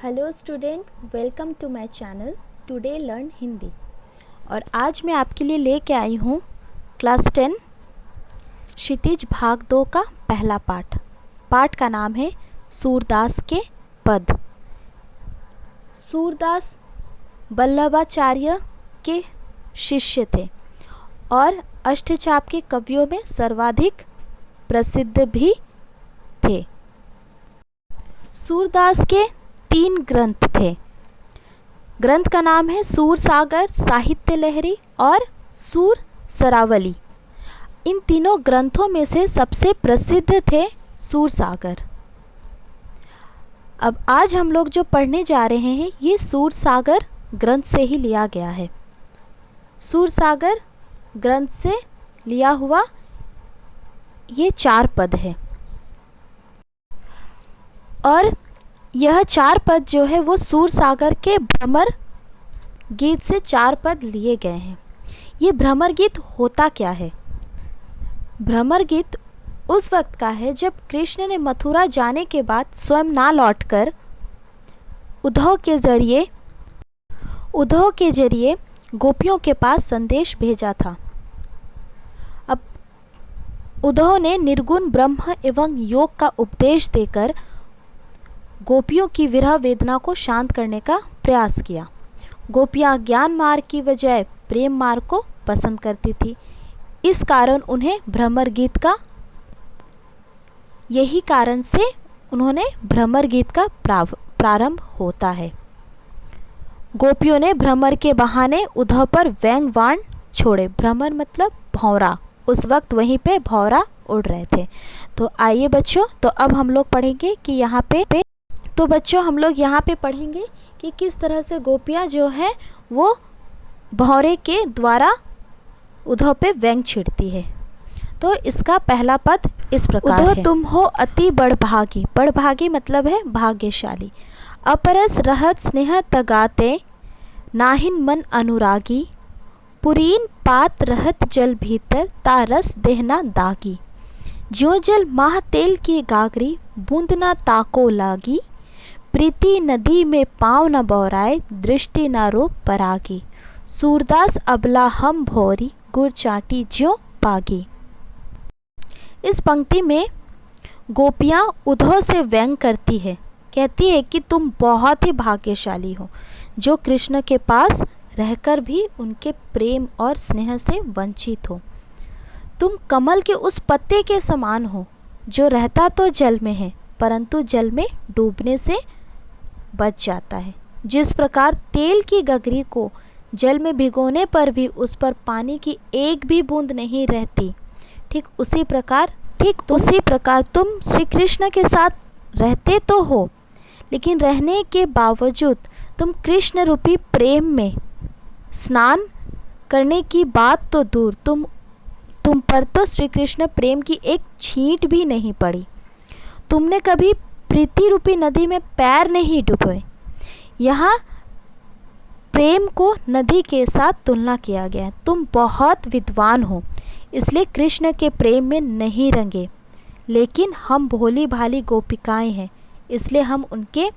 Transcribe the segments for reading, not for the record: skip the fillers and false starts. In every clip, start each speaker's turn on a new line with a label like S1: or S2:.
S1: Hello student, welcome to my channel today learn Hindi. और आज मैं आपके लिए लेके आई हूँ क्लास 10 क्षितिज भाग 2 का पहला पाठ का नाम है सूरदास के पद। सूरदास वल्लभाचार्य के शिष्य थे और अष्टचाप के कवियों में सर्वाधिक प्रसिद्ध भी थे। सूरदास के 3 ग्रंथ थे। ग्रंथ का नाम है सूरसागर, साहित्य लहरी और सूर सरावली। इन तीनों ग्रंथों में से सबसे प्रसिद्ध थे सूरसागर। अब आज हम लोग जो पढ़ने जा रहे हैं ये सूरसागर ग्रंथ से ही लिया गया है। सूरसागर ग्रंथ से लिया हुआ ये 4 पद है और यह 4 पद जो है वो सूरसागर के भ्रमर गीत से 4 पद लिए गए हैं। ये भ्रमर गीत होता क्या है? भ्रमर गीत उस वक्त का है जब कृष्ण ने मथुरा जाने के बाद स्वयं ना लौटकर उद्धव के जरिए गोपियों के पास संदेश भेजा था। अब उद्धव ने निर्गुण ब्रह्म एवं योग का उपदेश देकर गोपियों की विरह वेदना को शांत करने का प्रयास किया। गोपियाँ ज्ञान मार्ग की बजाय प्रेम मार्ग को पसंद करती थी। इस कारण उन्हें भ्रमर गीत का यही कारण से उन्होंने भ्रमर गीत का प्रारंभ होता है। गोपियों ने भ्रमर के बहाने उद्धव पर व्यंग बाण छोड़े। भ्रमर मतलब भौरा। उस वक्त वहीं पे भौरा उड़ रहे थे। तो आइए बच्चों, तो अब हम लोग पढ़ेंगे कि यहाँ पे हम लोग यहाँ पे पढ़ेंगे कि किस तरह से गोपियाँ जो है वो भौरे के द्वारा उद्धव पे व्यंग छिड़ती है। तो इसका पहला पद इस प्रकार है। उद्धव तुम हो अति बड़भागी। बड़भागी मतलब है भाग्यशाली। अपरस रहत स्नेह तगाते नाहिन मन अनुरागी। पुरीन पात रहत जल भीतर तारस देहना दागी। ज्यों जल माह तेल की गागरी बूंद ना ताको लागी। प्रीति नदी में पाँव न बौराए दृष्टि न रो परागी। सूरदास अबला हम भौरी गुर चाटी ज्यों पागी। इस पंक्ति में गोपियाँ उद्धव से व्यंग करती है। कहती है कि तुम बहुत ही भाग्यशाली हो जो कृष्ण के पास रहकर भी उनके प्रेम और स्नेह से वंचित हो। तुम कमल के उस पत्ते के समान हो जो रहता तो जल में है परंतु जल में डूबने से बच जाता है। जिस प्रकार तेल की गगरी को जल में भिगोने पर भी उस पर पानी की एक भी बूंद नहीं रहती, ठीक उसी प्रकार तुम श्री कृष्ण के साथ रहते तो हो, लेकिन रहने के बावजूद तुम कृष्ण रूपी प्रेम में स्नान करने की बात तो दूर, तुम पर तो श्री कृष्ण प्रेम की एक छींट भी नहीं पड़ी। तुमने कभी प्रीति रूपी नदी में पैर नहीं डुबोए। यहाँ प्रेम को नदी के साथ तुलना किया गया है। तुम बहुत विद्वान हो इसलिए कृष्ण के प्रेम में नहीं रंगे, लेकिन हम भोली भाली गोपिकाएं हैं इसलिए हम उनके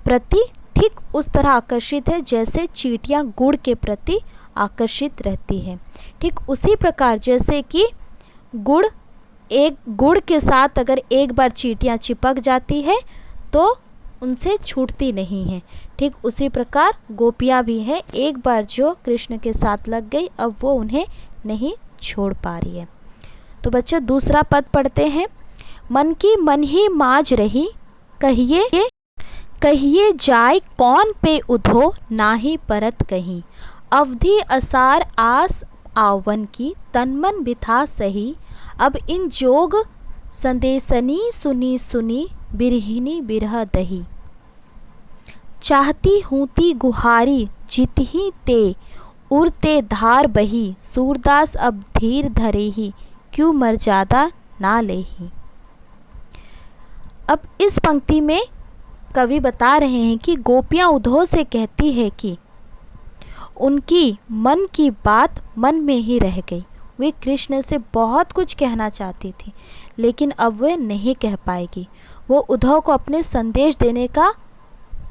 S1: प्रति ठीक उस तरह आकर्षित है जैसे चींटियाँ गुड़ के प्रति आकर्षित रहती है। ठीक उसी प्रकार जैसे कि गुड़ के साथ अगर एक बार चींटियाँ चिपक जाती है तो उनसे छूटती नहीं है, ठीक उसी प्रकार गोपियाँ भी हैं। एक बार जो कृष्ण के साथ लग गई अब वो उन्हें नहीं छोड़ पा रही है। तो बच्चों दूसरा पद पढ़ते हैं। मन की मन ही माज रही कहिए जाय कौन पे उधो नाही परत कहीं। अवधि असार आस आवन की तन मन बिथा सही। अब इन जोग संदेशनी सुनी सुनी बिरहिनी बिरह दही। चाहती हूती गुहारी जितही ते उड़ते धार बही। सूरदास अब धीर धरे ही क्यों मर्यादा ना लेही। अब इस पंक्ति में कवि बता रहे हैं कि गोपियाँ उद्धव से कहती है कि उनकी मन की बात मन में ही रह गई। वे कृष्ण से बहुत कुछ कहना चाहती थी लेकिन अब वे नहीं कह पाएगी। वो उद्धव को अपने संदेश देने का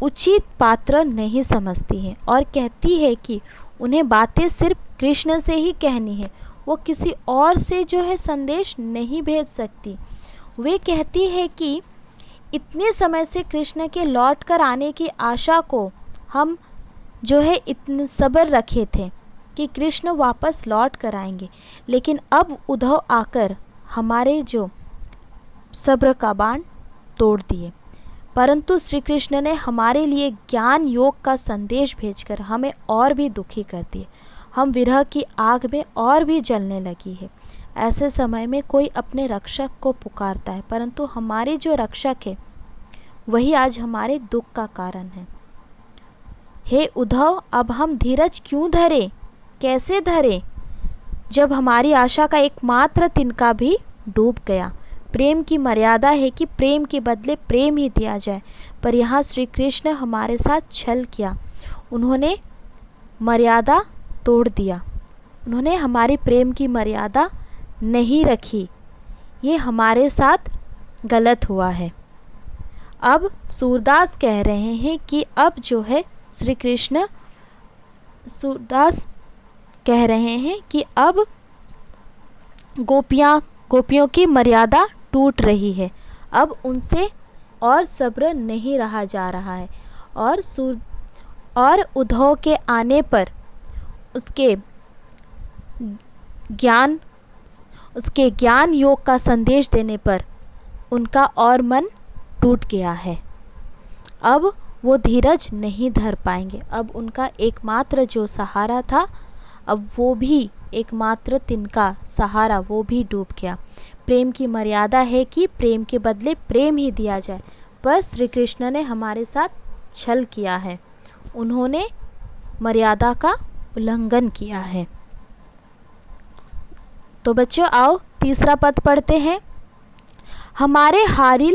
S1: उचित पात्र नहीं समझती हैं और कहती है कि उन्हें बातें सिर्फ कृष्ण से ही कहनी है, वो किसी और से जो है संदेश नहीं भेज सकती। वे कहती है कि इतने समय से कृष्ण के लौट कर आने की आशा को हम जो है इतने सब्र रखे थे कि कृष्ण वापस लौट कर आएंगे, लेकिन अब उद्धव आकर हमारे जो सब्र का बाण तोड़ दिए। परंतु श्री कृष्ण ने हमारे लिए ज्ञान योग का संदेश भेजकर हमें और भी दुखी कर दिए। हम विरह की आग में और भी जलने लगी है। ऐसे समय में कोई अपने रक्षक को पुकारता है, परंतु हमारे जो रक्षक है वही आज हमारे दुख का कारण है। हे उद्धव, अब हम धीरज क्यों धरे, कैसे धरे, जब हमारी आशा का एकमात्र तिनका भी डूब गया। प्रेम की मर्यादा है कि प्रेम के बदले प्रेम ही दिया जाए, पर यहाँ श्री कृष्ण हमारे साथ छल किया। उन्होंने मर्यादा तोड़ दिया, उन्होंने हमारी प्रेम की मर्यादा नहीं रखी। ये हमारे साथ गलत हुआ है। अब सूरदास कह रहे हैं कि अब जो है श्री कृष्ण, सूरदास कह रहे हैं कि अब गोपियों की मर्यादा टूट रही है, अब उनसे और सब्र नहीं रहा जा रहा है। और उद्धव के आने पर उसके ज्ञान योग का संदेश देने पर उनका और मन टूट गया है। अब वो धीरज नहीं धर पाएंगे। अब उनका एकमात्र जो सहारा था, अब वो भी एकमात्र तिनका सहारा वो भी डूब गया। प्रेम की मर्यादा है कि प्रेम के बदले प्रेम ही दिया जाए, पर श्री कृष्ण ने हमारे साथ छल किया है, उन्होंने मर्यादा का उल्लंघन किया है। तो बच्चों आओ तीसरा पद पढ़ते हैं। हमारे हरी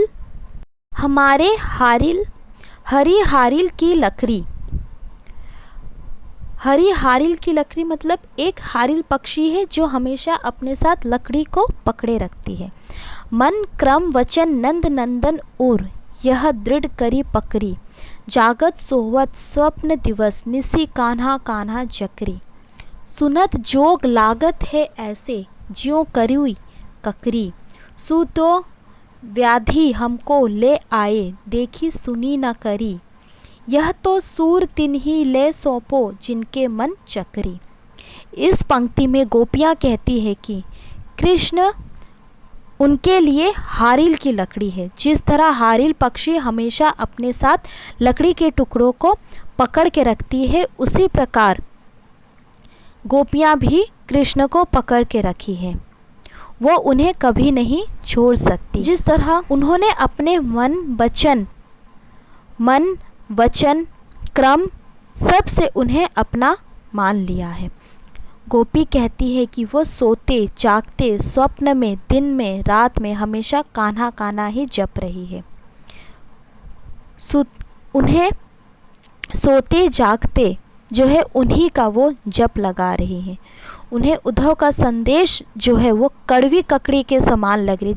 S1: हारिल की लकड़ी। हरी हारिल की लकड़ी मतलब एक हारिल पक्षी है जो हमेशा अपने साथ लकड़ी को पकड़े रखती है। मन क्रम वचन नंद नंदन उर, यह दृढ़ करी पकड़ी, जागत सोवत स्वप्न दिवस, निसी कान्हा कान्हा जकरी। सुनत जोग लागत है ऐसे, ज्यों करुई ककरी, सु तो व्याधि हमको ले आए, देखी सुनी न करी, यह तो सूर तिन्ही ले सौंपो, जिनके मन चकरी। इस पंक्ति में गोपियाँ कहती है कि कृष्ण उनके लिए हारिल की लकड़ी है। जिस तरह हारिल पक्षी हमेशा अपने साथ लकड़ी के टुकड़ों को पकड़ के रखती है, उसी प्रकार गोपियाँ भी कृष्ण को पकड़ के रखी है, वो उन्हें कभी नहीं छोड़ सकती। जिस तरह उन्होंने अपने मन वचन क्रम सब से उन्हें अपना मान लिया है। गोपी कहती है कि वो सोते जागते स्वप्न में दिन में रात में हमेशा कान्हा कान्हा ही जप रही है। उन्हें सोते जागते जो है उन्हीं का वो जप लगा रही है। उन्हें उद्धव का संदेश जो है वो कड़वी ककड़ी के समान लग रही।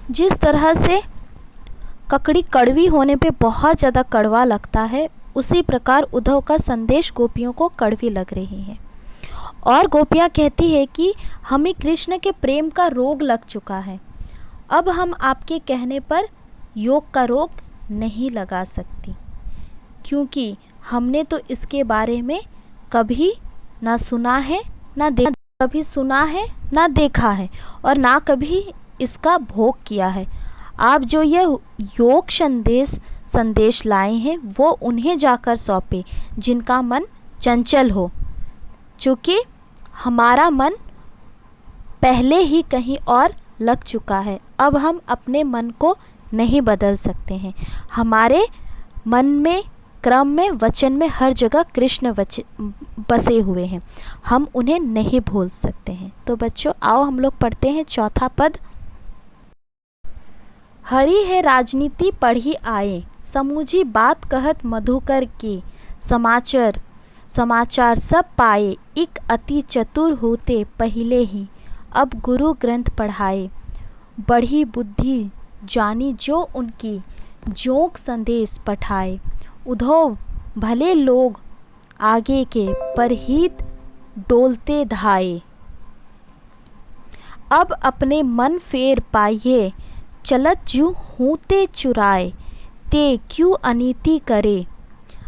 S1: जिस तरह से ककड़ी कड़वी होने पे बहुत ज़्यादा कड़वा लगता है, उसी प्रकार उद्धव का संदेश गोपियों को कड़वी लग रही है। और गोपियाँ कहती है कि हमें कृष्ण के प्रेम का रोग लग चुका है, अब हम आपके कहने पर योग का रोग नहीं लगा सकती, क्योंकि हमने तो इसके बारे में कभी ना सुना है ना देखा है और ना कभी इसका भोग किया है। आप जो यह योग संदेश लाए हैं वो उन्हें जाकर सौंपे जिनका मन चंचल हो, चूँकि हमारा मन पहले ही कहीं और लग चुका है। अब हम अपने मन को नहीं बदल सकते हैं। हमारे मन में क्रम में वचन में हर जगह कृष्ण बसे हुए हैं, हम उन्हें नहीं भूल सकते हैं। तो बच्चों आओ हम लोग पढ़ते हैं चौथा पद। हरि है राजनीति पढ़ी आए, समूझी बात कहत मधुकर की, समाचार सब पाए, एक अति चतुर होते पहले ही, अब गुरु ग्रंथ पढ़ाए, बढ़ी बुद्धि जानी जो उनकी, जोंक संदेश पठाए, उद्धव भले लोग आगे के, परहित डोलते धाये। अब अपने मन फेर पाइए, चलत ज्यों हूते चुराए, ते क्यों अनीति करे,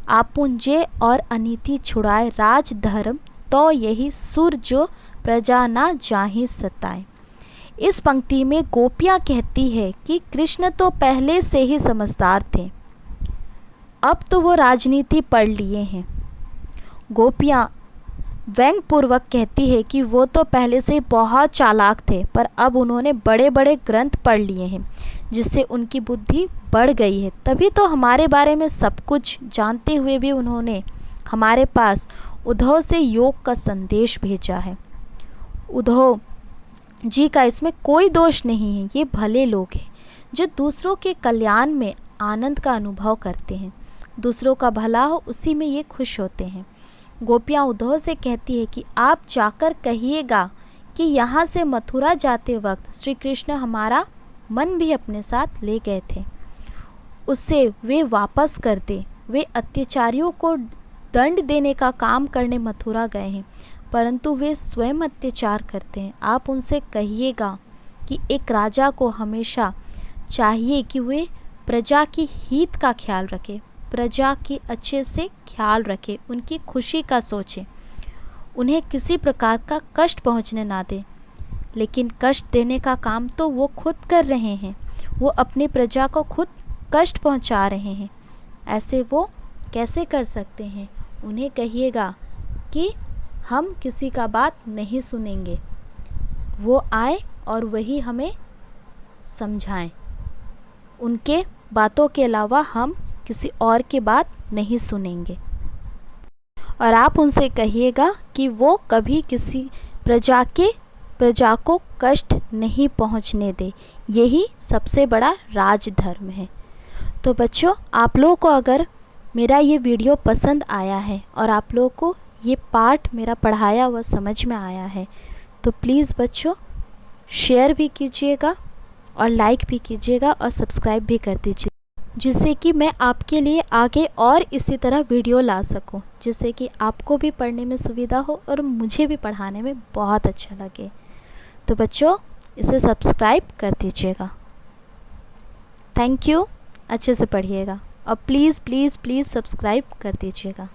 S1: आपुंजे और अनीति छुड़ाए, राज धर्म तो यही सुर जो प्रजा ना जाहि सताए। इस पंक्ति में गोपियाँ कहती है कि कृष्ण तो पहले से ही समझदार थे, अब तो वो राजनीति पढ़ लिए हैं। गोपियाँ व्यंग्यपूर्वक कहती है कि वो तो पहले से बहुत चालाक थे, पर अब उन्होंने बड़े बड़े ग्रंथ पढ़ लिए हैं जिससे उनकी बुद्धि बढ़ गई है, तभी तो हमारे बारे में सब कुछ जानते हुए भी उन्होंने हमारे पास उद्धव से योग का संदेश भेजा है। उद्धव जी का इसमें कोई दोष नहीं है, ये भले लोग हैं जो दूसरों के कल्याण में आनंद का अनुभव करते हैं, दूसरों का भला हो उसी में ये खुश होते हैं। गोपियाँ उद्धव से कहती है कि आप जाकर कहिएगा कि यहाँ से मथुरा जाते वक्त श्री कृष्ण हमारा मन भी अपने साथ ले गए थे, उससे वे वापस कर दे। वे अत्याचारियों को दंड देने का काम करने मथुरा गए हैं, परंतु वे स्वयं अत्याचार करते हैं। आप उनसे कहिएगा कि एक राजा को हमेशा चाहिए कि वे प्रजा की हित का ख्याल रखे, प्रजा की अच्छे से ख्याल रखे, उनकी खुशी का सोचें, उन्हें किसी प्रकार का कष्ट पहुंचने ना दें। लेकिन कष्ट देने का काम तो वो खुद कर रहे हैं, वो अपनी प्रजा को खुद कष्ट पहुंचा रहे हैं, ऐसे वो कैसे कर सकते हैं। उन्हें कहिएगा कि हम किसी का बात नहीं सुनेंगे, वो आए और वही हमें समझाएं, उनके बातों के अलावा हम किसी और की बात नहीं सुनेंगे। और आप उनसे कहिएगा कि वो कभी किसी प्रजा को कष्ट नहीं पहुंचने दे, यही सबसे बड़ा राजधर्म है। तो बच्चों, आप लोगों को अगर मेरा ये वीडियो पसंद आया है और आप लोगों को ये पाठ मेरा पढ़ाया हुआ समझ में आया है, तो प्लीज़ बच्चों शेयर भी कीजिएगा और लाइक भी कीजिएगा और सब्सक्राइब भी कर दीजिए, जिससे कि मैं आपके लिए आगे और इसी तरह वीडियो ला सकूं, जिससे कि आपको भी पढ़ने में सुविधा हो और मुझे भी पढ़ाने में बहुत अच्छा लगे। तो बच्चों इसे सब्सक्राइब कर दीजिएगा। थैंक यू, अच्छे से पढ़िएगा और प्लीज़ प्लीज़ प्लीज़ सब्सक्राइब कर दीजिएगा।